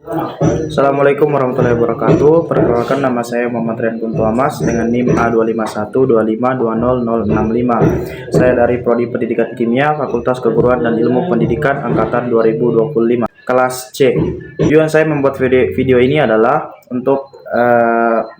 Assalamualaikum warahmatullahi wabarakatuh. Perkenalkan, nama saya Muhammad Rian Kunto Amas dengan NIM A25125200065. Saya dari Prodi Pendidikan Kimia, Fakultas Keguruan dan Ilmu Pendidikan angkatan 2025, kelas C. Tujuan saya membuat video ini adalah untuk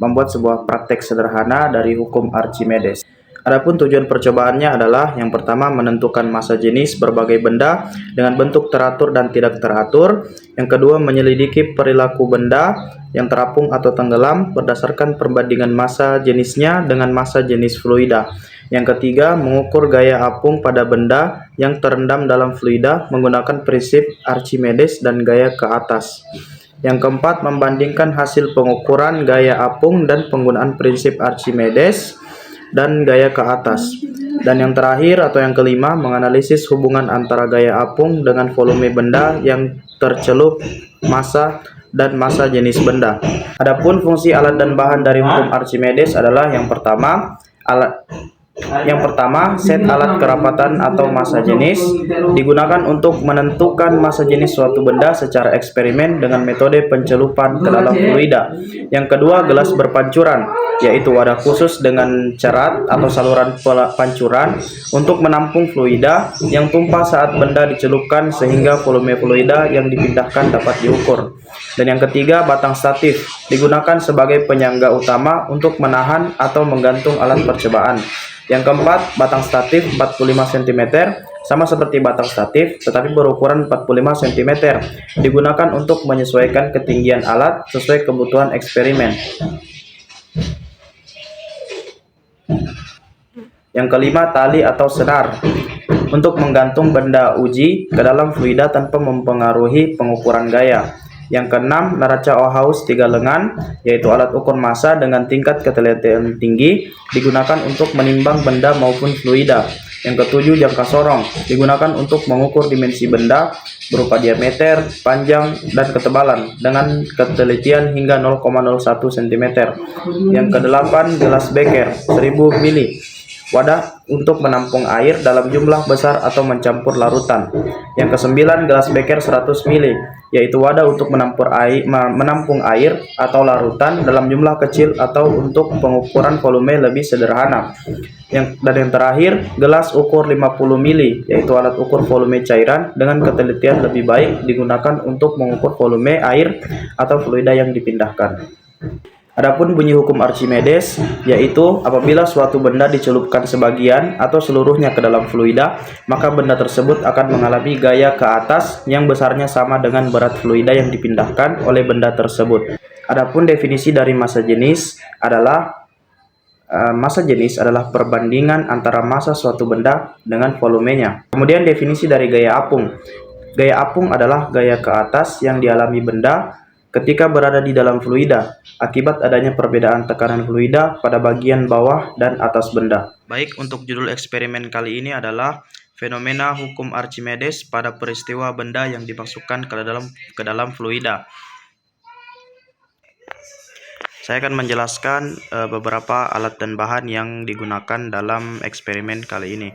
membuat sebuah praktek sederhana dari hukum Archimedes. Adapun tujuan percobaannya adalah yang pertama menentukan massa jenis berbagai benda dengan bentuk teratur dan tidak teratur. Yang kedua menyelidiki perilaku benda yang terapung atau tenggelam berdasarkan perbandingan massa jenisnya dengan massa jenis fluida. Yang ketiga mengukur gaya apung pada benda yang terendam dalam fluida menggunakan prinsip Archimedes dan gaya ke atas. Yang keempat membandingkan hasil pengukuran gaya apung dan penggunaan prinsip Archimedes dan gaya ke atas. Dan yang terakhir atau yang kelima menganalisis hubungan antara gaya apung dengan volume benda yang tercelup, massa dan massa jenis benda. Adapun fungsi alat dan bahan dari hukum Archimedes adalah yang pertama set alat kerapatan atau massa jenis digunakan untuk menentukan massa jenis suatu benda secara eksperimen dengan metode pencelupan ke dalam fluida. Yang kedua, gelas berpancuran, yaitu wadah khusus dengan cerat atau saluran pancuran untuk menampung fluida yang tumpah saat benda dicelupkan sehingga volume fluida yang dipindahkan dapat diukur. Dan yang ketiga, batang statif digunakan sebagai penyangga utama untuk menahan atau menggantung alat percobaan. Yang keempat, batang statif 45 cm, sama seperti batang statif tetapi berukuran 45 cm, digunakan untuk menyesuaikan ketinggian alat sesuai kebutuhan eksperimen. Yang kelima, tali atau senar untuk menggantung benda uji ke dalam fluida tanpa mempengaruhi pengukuran gaya. Yang keenam, neraca Ohaus 3 lengan, yaitu alat ukur massa dengan tingkat ketelitian tinggi, digunakan untuk menimbang benda maupun fluida. Yang ketujuh, jangka sorong, digunakan untuk mengukur dimensi benda berupa diameter, panjang, dan ketebalan dengan ketelitian hingga 0,01 cm. Yang kedelapan, gelas beker 1000 ml, wadah untuk menampung air dalam jumlah besar atau mencampur larutan. Yang kesembilan, gelas beker 100 ml, yaitu wadah untuk menampung air atau larutan dalam jumlah kecil atau untuk pengukuran volume lebih sederhana. Dan yang terakhir, gelas ukur 50 ml, yaitu alat ukur volume cairan dengan ketelitian lebih baik, digunakan untuk mengukur volume air atau fluida yang dipindahkan. Adapun bunyi hukum Archimedes, yaitu apabila suatu benda dicelupkan sebagian atau seluruhnya ke dalam fluida, maka benda tersebut akan mengalami gaya ke atas yang besarnya sama dengan berat fluida yang dipindahkan oleh benda tersebut. Adapun definisi dari massa jenis adalah perbandingan antara massa suatu benda dengan volumenya. Kemudian definisi dari gaya apung. Gaya apung adalah gaya ke atas yang dialami benda ketika berada di dalam fluida akibat adanya perbedaan tekanan fluida pada bagian bawah dan atas benda. Baik, untuk judul eksperimen kali ini adalah fenomena hukum Archimedes pada peristiwa benda yang dimasukkan ke dalam fluida. Saya akan menjelaskan beberapa alat dan bahan yang digunakan dalam eksperimen kali ini.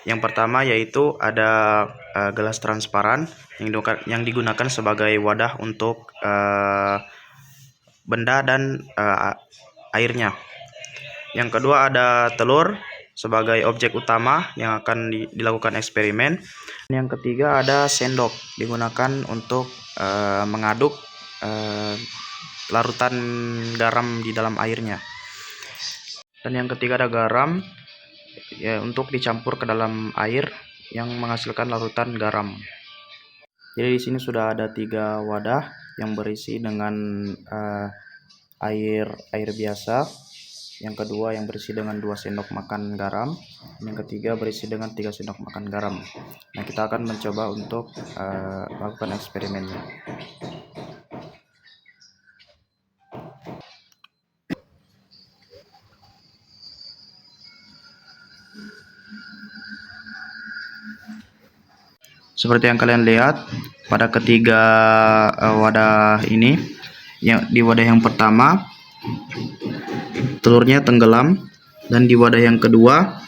Yang pertama yaitu ada gelas transparan yang digunakan sebagai wadah untuk benda dan airnya. Yang kedua ada telur sebagai objek utama yang akan dilakukan eksperimen. Yang ketiga ada sendok digunakan untuk mengaduk larutan garam di dalam airnya. Dan yang ketiga ada garam ya, untuk dicampur ke dalam air yang menghasilkan larutan garam. Jadi di sini sudah ada 3 wadah yang berisi dengan air biasa. Yang kedua yang berisi dengan 2 sendok makan garam. Yang ketiga berisi dengan 3 sendok makan garam. Nah, kita akan mencoba untuk melakukan eksperimennya. Seperti yang kalian lihat pada ketiga wadah ini, di wadah yang pertama telurnya tenggelam, dan di wadah yang kedua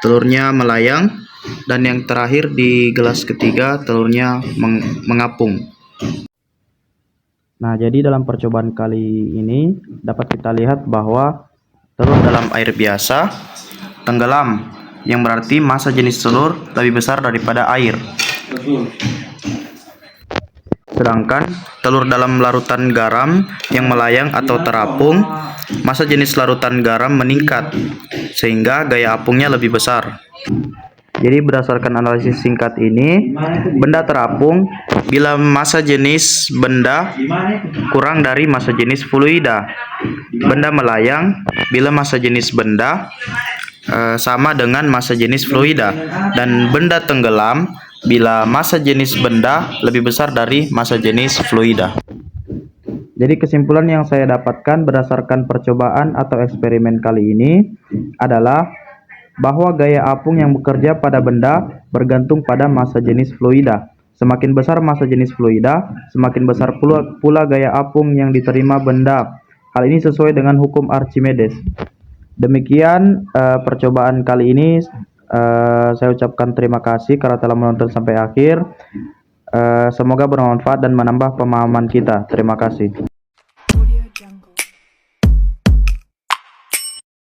telurnya melayang, dan yang terakhir di gelas ketiga telurnya mengapung. Nah, jadi dalam percobaan kali ini dapat kita lihat bahwa telur dalam air biasa tenggelam, yang berarti massa jenis telur lebih besar daripada air. Sedangkan telur dalam larutan garam yang melayang atau terapung, massa jenis larutan garam meningkat, sehingga gaya apungnya lebih besar. Jadi berdasarkan analisis singkat ini, benda terapung bila massa jenis benda kurang dari massa jenis fluida. Benda melayang bila massa jenis benda sama dengan massa jenis fluida. Dan benda tenggelam bila massa jenis benda lebih besar dari massa jenis fluida. Jadi kesimpulan yang saya dapatkan berdasarkan percobaan atau eksperimen kali ini adalah bahwa gaya apung yang bekerja pada benda bergantung pada massa jenis fluida. Semakin besar massa jenis fluida, semakin besar pula gaya apung yang diterima benda. Hal ini sesuai dengan hukum Archimedes. Demikian percobaan kali ini. Saya ucapkan terima kasih karena telah menonton sampai akhir. Semoga bermanfaat dan menambah pemahaman kita. Terima kasih.